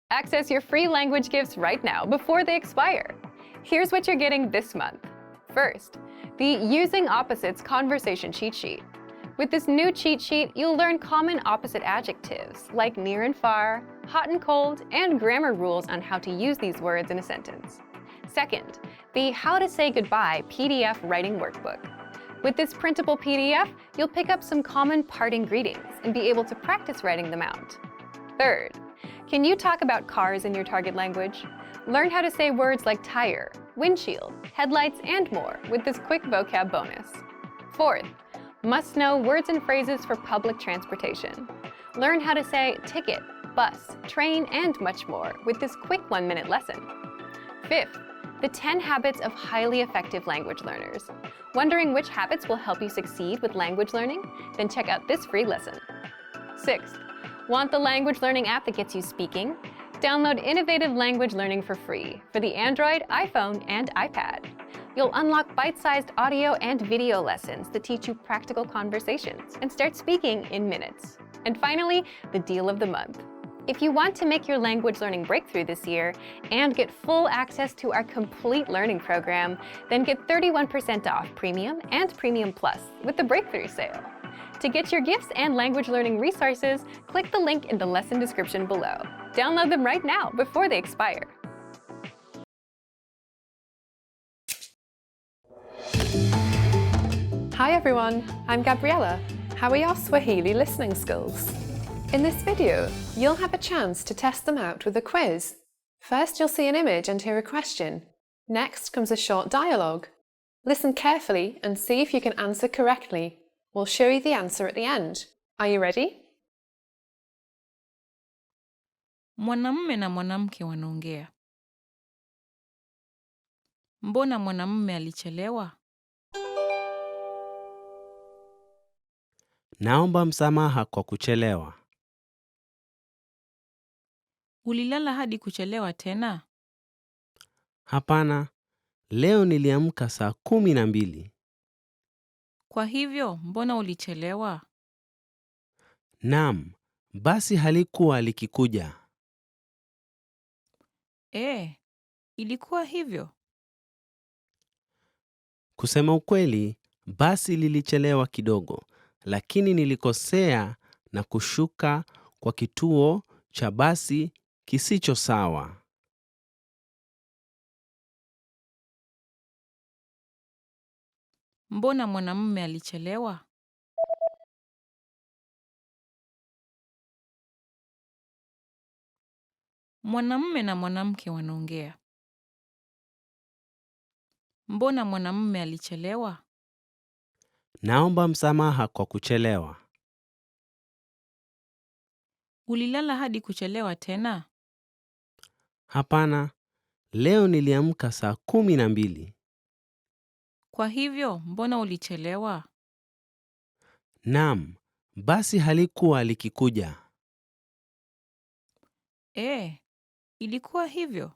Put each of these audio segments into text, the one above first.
Access your free language gifts right now before they expire. Here's what you're getting this month. First, the Using Opposites Conversation Cheat Sheet. With this new cheat sheet, you'll learn common opposite adjectives like near and far, hot and cold, and grammar rules on how to use these words in a sentence. Second, the How to Say Goodbye PDF Writing Workbook. With this printable PDF, you'll pick up some common parting greetings and be able to practice writing them out. Third, can you talk about cars in your target language? Learn how to say words like tire, windshield, headlights, and more with this quick vocab bonus. Fourth, must know words and phrases for public transportation. Learn how to say ticket, bus, train, and much more with this quick 1-minute lesson. Fifth, the 10 habits of highly effective language learners. Wondering which habits will help you succeed with language learning? Then check out this free lesson. Sixth, want the language learning app that gets you speaking? Download Innovative Language Learning for free for the Android, iPhone, and iPad. You'll unlock bite-sized audio and video lessons that teach you practical conversations and start speaking in minutes. And finally, the deal of the month. If you want to make your language learning breakthrough this year and get full access to our complete learning program, then get 31% off Premium and Premium Plus with the Breakthrough Sale. To get your gifts and language learning resources, click the link in the lesson description below. Download them right now before they expire. Hi everyone, I'm Gabriella. How are your Swahili listening skills? In this video, you'll have a chance to test them out with a quiz. First, you'll see an image and hear a question. Next comes a short dialogue. Listen carefully and see if you can answer correctly. We'll show you the answer at the end. Are you ready? Mwanamume na mwanamke wanaongea. Mbona mwanamume alichelewa? Naomba msamaha kwa kuchelewa. Ulilala hadi kuchelewa tena? Hapana, leo niliamka saa 12. Kwa hivyo, mbona ulichelewa? Naam, basi halikuwa likikuja. Ilikuwa hivyo. Kusema ukweli, basi lilichelewa kidogo, lakini nilikosea na kushuka kwa kituo cha basi kisicho sawa. Mbona mwanamume alichelewa? Mwanamume na mwanamke wanaongea. Mbona mwanamume alichelewa? Naomba msamaha kwa kuchelewa. Ulilala hadi kuchelewa tena? Hapana, leo niliamka saa 12. Kwa hivyo, mbona ulichelewa? Naam, basi halikuwa likikuja. Ilikuwa hivyo.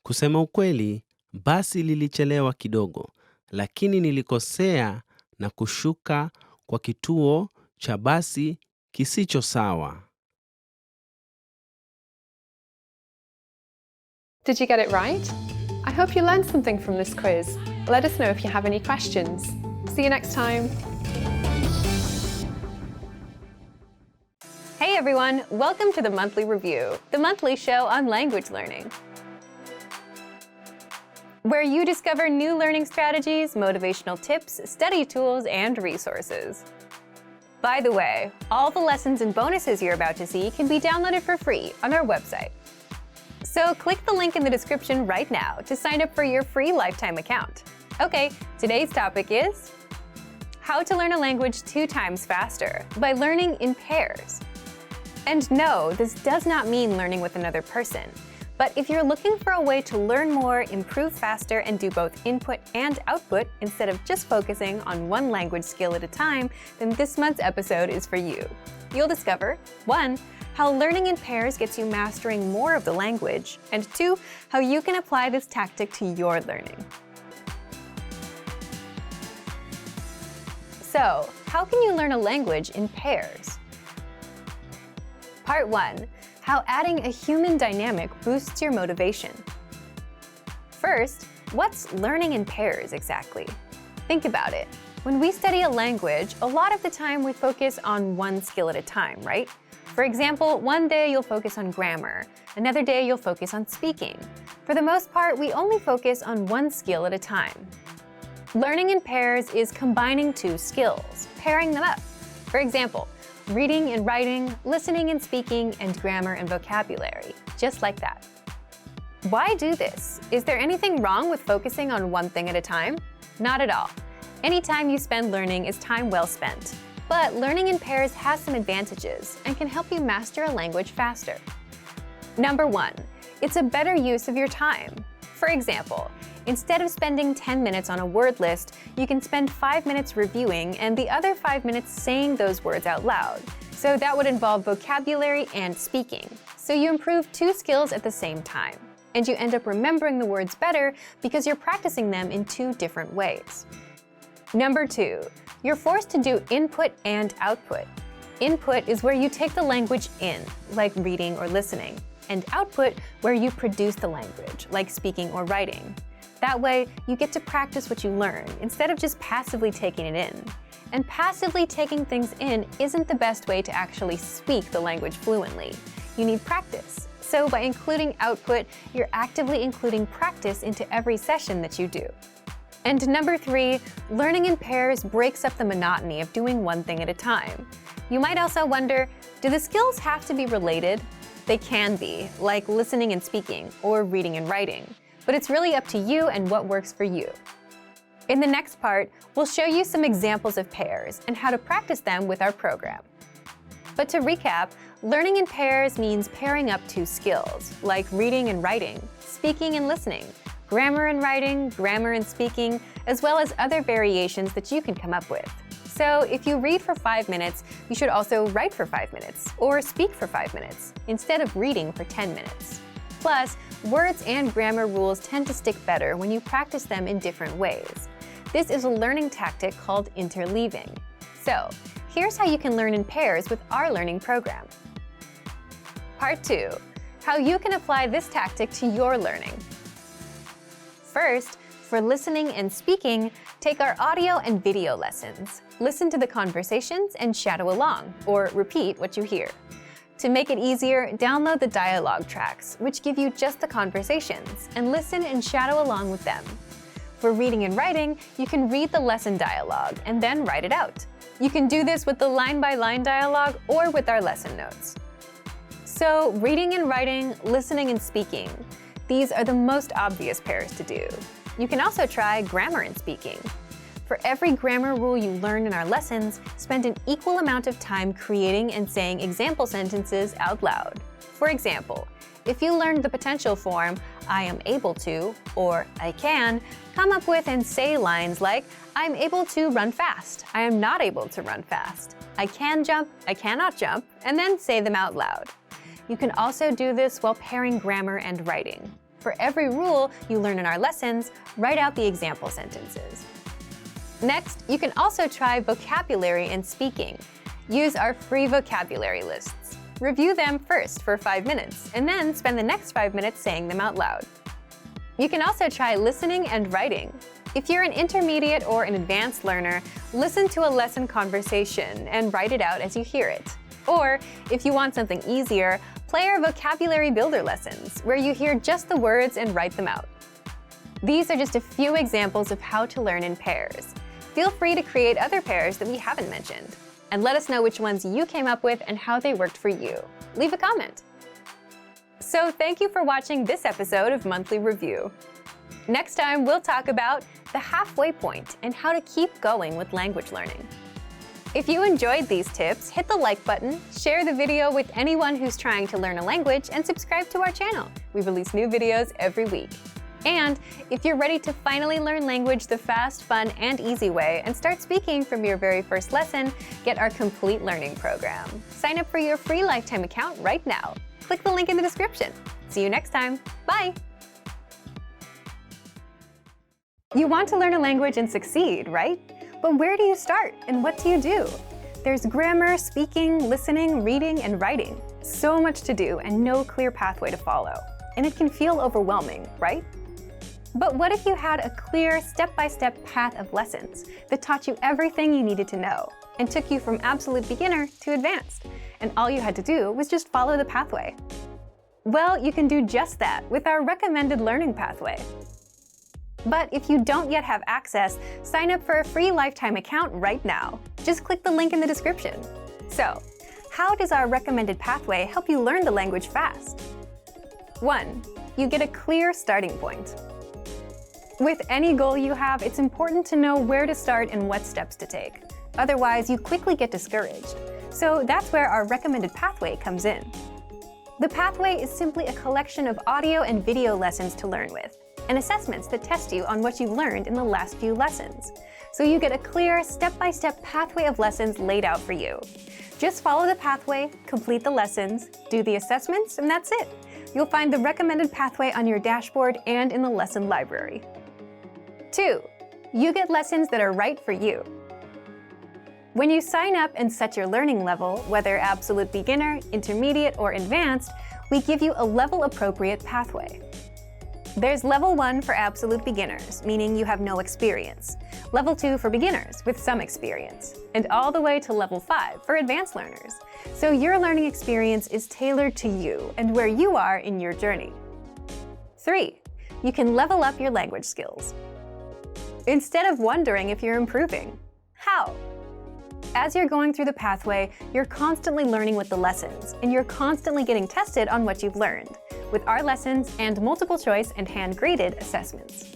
Kusema ukweli, basi lilichelewa kidogo, lakini nilikosea na kushuka kwa kituo cha basi kisicho sawa. Did you get it right? I hope you learned something from this quiz. Let us know if you have any questions. See you next time. Hey everyone, welcome to the Monthly Review, the monthly show on language learning, where you discover new learning strategies, motivational tips, study tools, and resources. By the way, all the lessons and bonuses you're about to see can be downloaded for free on our website. So click the link in the description right now to sign up for your free lifetime account. Okay, today's topic is how to learn a language 2 times faster by learning in pairs. And no, this does not mean learning with another person. But if you're looking for a way to learn more, improve faster, and do both input and output instead of just focusing on one language skill at a time, then this month's episode is for you. You'll discover 1. How learning in pairs gets you mastering more of the language, and 2. How you can apply this tactic to your learning. So, how can you learn a language in pairs? Part 1. How adding a human dynamic boosts your motivation. First, what's learning in pairs exactly? Think about it. When we study a language, a lot of the time we focus on one skill at a time, right? For example, one day you'll focus on grammar, another day you'll focus on speaking. For the most part, we only focus on one skill at a time. Learning in pairs is combining two skills, pairing them up. For example, reading and writing, listening and speaking, and grammar and vocabulary, just like that. Why do this? Is there anything wrong with focusing on one thing at a time? Not at all. Any time you spend learning is time well spent. But learning in pairs has some advantages and can help you master a language faster. Number 1, it's a better use of your time. For example, instead of spending 10 minutes on a word list, you can spend 5 minutes reviewing and the other 5 minutes saying those words out loud. So that would involve vocabulary and speaking. So you improve two skills at the same time. And you end up remembering the words better because you're practicing them in two different ways. Number 2, you're forced to do input and output. Input is where you take the language in, like reading or listening, and output where you produce the language, like speaking or writing. That way, you get to practice what you learn instead of just passively taking it in. And passively taking things in isn't the best way to actually speak the language fluently. You need practice. So by including output, you're actively including practice into every session that you do. And number 3, learning in pairs breaks up the monotony of doing one thing at a time. You might also wonder, do the skills have to be related? They can be, like listening and speaking, or reading and writing. But it's really up to you and what works for you. In the next part, we'll show you some examples of pairs and how to practice them with our program. But to recap, learning in pairs means pairing up two skills, like reading and writing, speaking and listening, grammar and writing, grammar and speaking, as well as other variations that you can come up with. So if you read for 5 minutes, you should also write for 5 minutes, or speak for 5 minutes, instead of reading for 10 minutes. Plus, words and grammar rules tend to stick better when you practice them in different ways. This is a learning tactic called interleaving. So, here's how you can learn in pairs with our learning program. Part 2. How you can apply this tactic to your learning. First, for listening and speaking, take our audio and video lessons. Listen to the conversations and shadow along, or repeat what you hear. To make it easier, download the dialogue tracks, which give you just the conversations, and listen and shadow along with them. For reading and writing, you can read the lesson dialogue and then write it out. You can do this with the line-by-line dialogue or with our lesson notes. So, reading and writing, listening and speaking. These are the most obvious pairs to do. You can also try grammar and speaking. For every grammar rule you learn in our lessons, spend an equal amount of time creating and saying example sentences out loud. For example, if you learned the potential form, I am able to, or I can, come up with and say lines like, I'm able to run fast, I am not able to run fast, I can jump, I cannot jump, and then say them out loud. You can also do this while pairing grammar and writing. For every rule you learn in our lessons, write out the example sentences. Next, you can also try vocabulary and speaking. Use our free vocabulary lists. Review them first for 5 minutes, and then spend the next 5 minutes saying them out loud. You can also try listening and writing. If you're an intermediate or an advanced learner, listen to a lesson conversation and write it out as you hear it. Or, if you want something easier, play our vocabulary builder lessons, where you hear just the words and write them out. These are just a few examples of how to learn in pairs. Feel free to create other pairs that we haven't mentioned. And let us know which ones you came up with and how they worked for you. Leave a comment. So thank you for watching this episode of Monthly Review. Next time, we'll talk about the halfway point and how to keep going with language learning. If you enjoyed these tips, hit the like button, share the video with anyone who's trying to learn a language, and subscribe to our channel. We release new videos every week. And if you're ready to finally learn language the fast, fun, and easy way and start speaking from your very first lesson, get our complete learning program. Sign up for your free lifetime account right now. Click the link in the description. See you next time. Bye! You want to learn a language and succeed, right? But where do you start and what do you do? There's grammar, speaking, listening, reading, and writing. So much to do and no clear pathway to follow. And it can feel overwhelming, right? But what if you had a clear step-by-step path of lessons that taught you everything you needed to know and took you from absolute beginner to advanced, and all you had to do was just follow the pathway? Well, you can do just that with our recommended learning pathway. But if you don't yet have access, sign up for a free lifetime account right now. Just click the link in the description. So, how does our recommended pathway help you learn the language fast? 1. You get a clear starting point. With any goal you have, it's important to know where to start and what steps to take. Otherwise, you quickly get discouraged. So that's where our recommended pathway comes in. The pathway is simply a collection of audio and video lessons to learn with, and assessments that test you on what you've learned in the last few lessons. So you get a clear, step-by-step pathway of lessons laid out for you. Just follow the pathway, complete the lessons, do the assessments, and that's it. You'll find the recommended pathway on your dashboard and in the lesson library. 2. You get lessons that are right for you. When you sign up and set your learning level, whether absolute beginner, intermediate, or advanced, we give you a level-appropriate pathway. There's Level 1 for absolute beginners, meaning you have no experience. Level 2 for beginners with some experience. And all the way to Level 5 for advanced learners. So your learning experience is tailored to you and where you are in your journey. 3. You can level up your language skills. Instead of wondering if you're improving. How? As you're going through the pathway, you're constantly learning with the lessons, and you're constantly getting tested on what you've learned, with our lessons and multiple choice and hand-graded assessments.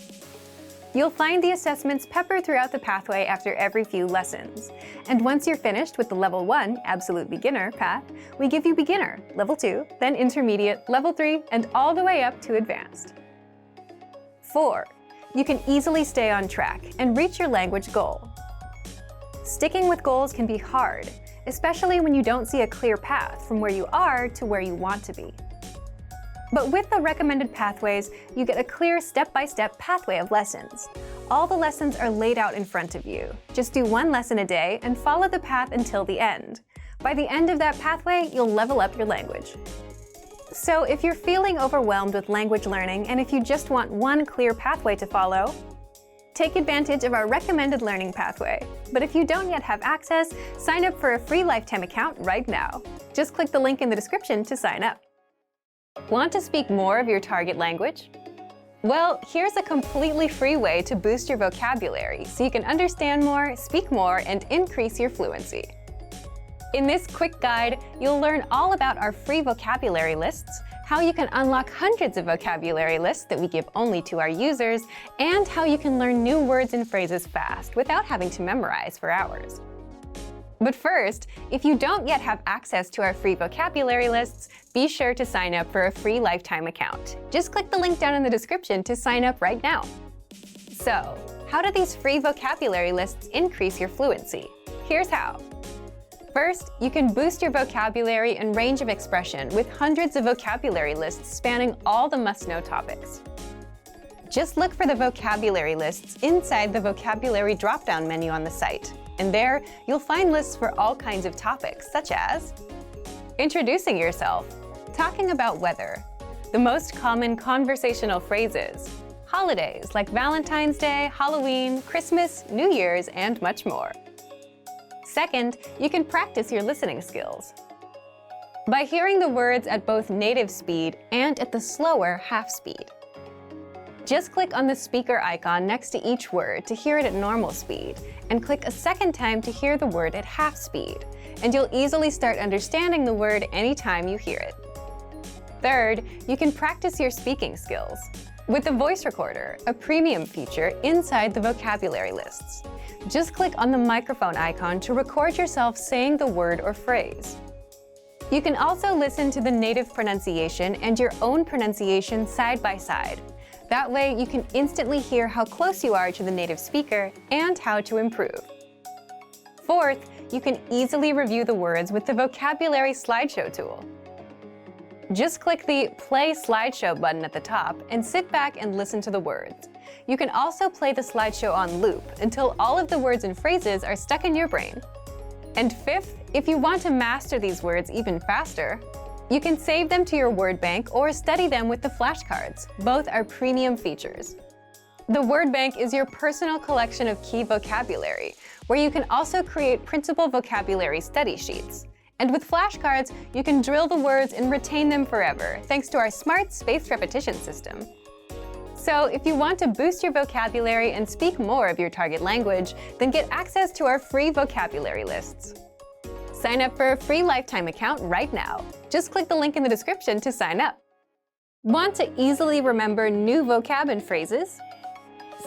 You'll find the assessments peppered throughout the pathway after every few lessons. And once you're finished with the Level 1 Absolute Beginner path, we give you Beginner, Level 2, then Intermediate, Level 3, and all the way up to Advanced. 4. You can easily stay on track and reach your language goal. Sticking with goals can be hard, especially when you don't see a clear path from where you are to where you want to be. But with the recommended pathways, you get a clear step-by-step pathway of lessons. All the lessons are laid out in front of you. Just do one lesson a day and follow the path until the end. By the end of that pathway, you'll level up your language. So if you're feeling overwhelmed with language learning and if you just want one clear pathway to follow, take advantage of our recommended learning pathway. But if you don't yet have access, sign up for a free lifetime account right now. Just click the link in the description to sign up. Want to speak more of your target language? Well, here's a completely free way to boost your vocabulary so you can understand more, speak more, and increase your fluency. In this quick guide, you'll learn all about our free vocabulary lists, how you can unlock hundreds of vocabulary lists that we give only to our users, and how you can learn new words and phrases fast without having to memorize for hours. But first, if you don't yet have access to our free vocabulary lists, be sure to sign up for a free lifetime account. Just click the link down in the description to sign up right now. So, how do these free vocabulary lists increase your fluency? Here's how. First, you can boost your vocabulary and range of expression with hundreds of vocabulary lists spanning all the must-know topics. Just look for the vocabulary lists inside the vocabulary drop-down menu on the site. And there, you'll find lists for all kinds of topics, such as introducing yourself, talking about weather, the most common conversational phrases, holidays like Valentine's Day, Halloween, Christmas, New Year's, and much more. Second, you can practice your listening skills. By hearing the words at both native speed and at the slower half speed. Just click on the speaker icon next to each word to hear it at normal speed, and click a second time to hear the word at half speed, and you'll easily start understanding the word anytime you hear it. Third, you can practice your speaking skills with the voice recorder, a premium feature inside the vocabulary lists. Just click on the microphone icon to record yourself saying the word or phrase. You can also listen to the native pronunciation and your own pronunciation side by side. That way, you can instantly hear how close you are to the native speaker and how to improve. Fourth, you can easily review the words with the Vocabulary Slideshow tool. Just click the Play Slideshow button at the top and sit back and listen to the words. You can also play the slideshow on loop until all of the words and phrases are stuck in your brain. And fifth, if you want to master these words even faster, You can save them to your word bank or study them with the flashcards. Both are premium features. The word bank is your personal collection of key vocabulary, where you can also create printable vocabulary study sheets. And with flashcards, you can drill the words and retain them forever, thanks to our smart spaced repetition system. So if you want to boost your vocabulary and speak more of your target language, then get access to our free vocabulary lists. Sign up for a free lifetime account right now. Just click the link in the description to sign up. Want to easily remember new vocab and phrases?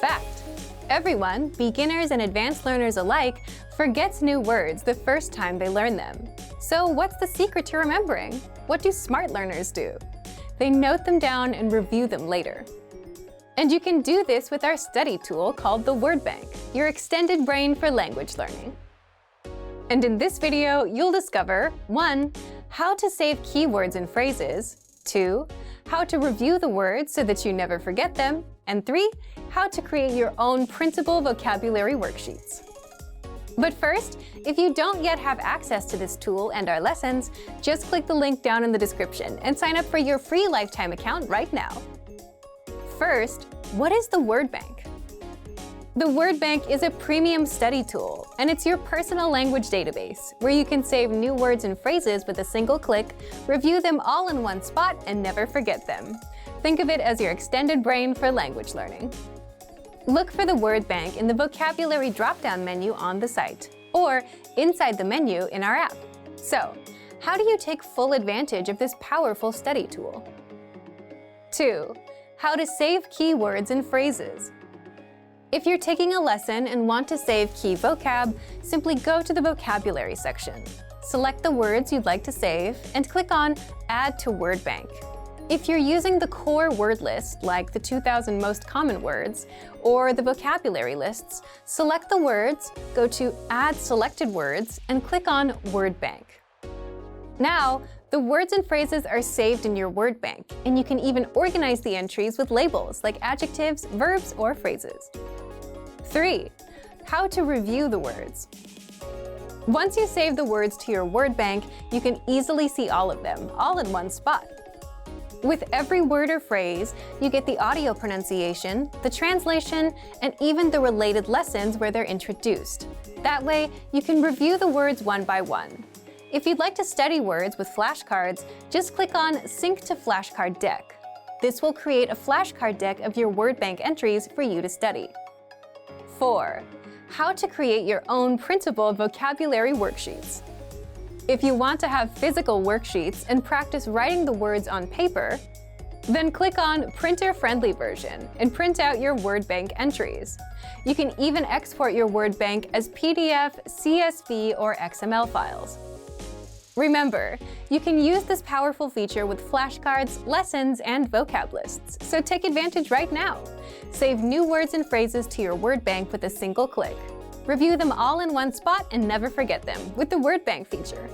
Fact: everyone, beginners and advanced learners alike, forgets new words the first time they learn them. So what's the secret to remembering? What do smart learners do? They note them down and review them later. And you can do this with our study tool called the Word Bank, your extended brain for language learning. And in this video, you'll discover 1. How to save keywords and phrases, 2. How to review the words so that you never forget them, and 3. How to create your own printable vocabulary worksheets. But first, if you don't yet have access to this tool and our lessons, just click the link down in the description and sign up for your free lifetime account right now. First, what is the Word Bank? The Word Bank is a premium study tool, and it's your personal language database, where you can save new words and phrases with a single click, review them all in one spot, and never forget them. Think of it as your extended brain for language learning. Look for the Word Bank in the vocabulary drop-down menu on the site, or inside the menu in our app. So, how do you take full advantage of this powerful study tool? 2. How to save keywords and phrases. If you're taking a lesson and want to save key vocab, simply go to the vocabulary section. Select the words you'd like to save and click on Add to Word Bank. If you're using the core word list, like the 2,000 most common words, or the vocabulary lists, select the words, go to Add Selected Words, and click on Word Bank. Now, the words and phrases are saved in your word bank, and you can even organize the entries with labels like adjectives, verbs, or phrases. 3. How to review the words. Once you save the words to your word bank, you can easily see all of them, all in one spot. With every word or phrase, you get the audio pronunciation, the translation, and even the related lessons where they're introduced. That way, you can review the words one by one. If you'd like to study words with flashcards, just click on Sync to Flashcard Deck. This will create a flashcard deck of your word bank entries for you to study. 4. How to create your own printable vocabulary worksheets. If you want to have physical worksheets and practice writing the words on paper, then click on Printer-Friendly Version and print out your word bank entries. You can even export your word bank as PDF, CSV, or XML files. Remember, you can use this powerful feature with flashcards, lessons, and vocab lists, so take advantage right now. Save new words and phrases to your word bank with a single click. Review them all in one spot and never forget them with the Word Bank feature.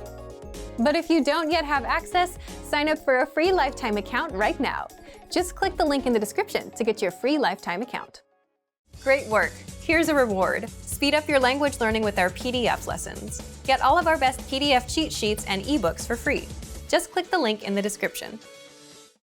But if you don't yet have access, sign up for a free lifetime account right now. Just click the link in the description to get your free lifetime account. Great work! Here's a reward. Speed up your language learning with our PDF lessons. Get all of our best PDF cheat sheets and ebooks for free. Just click the link in the description.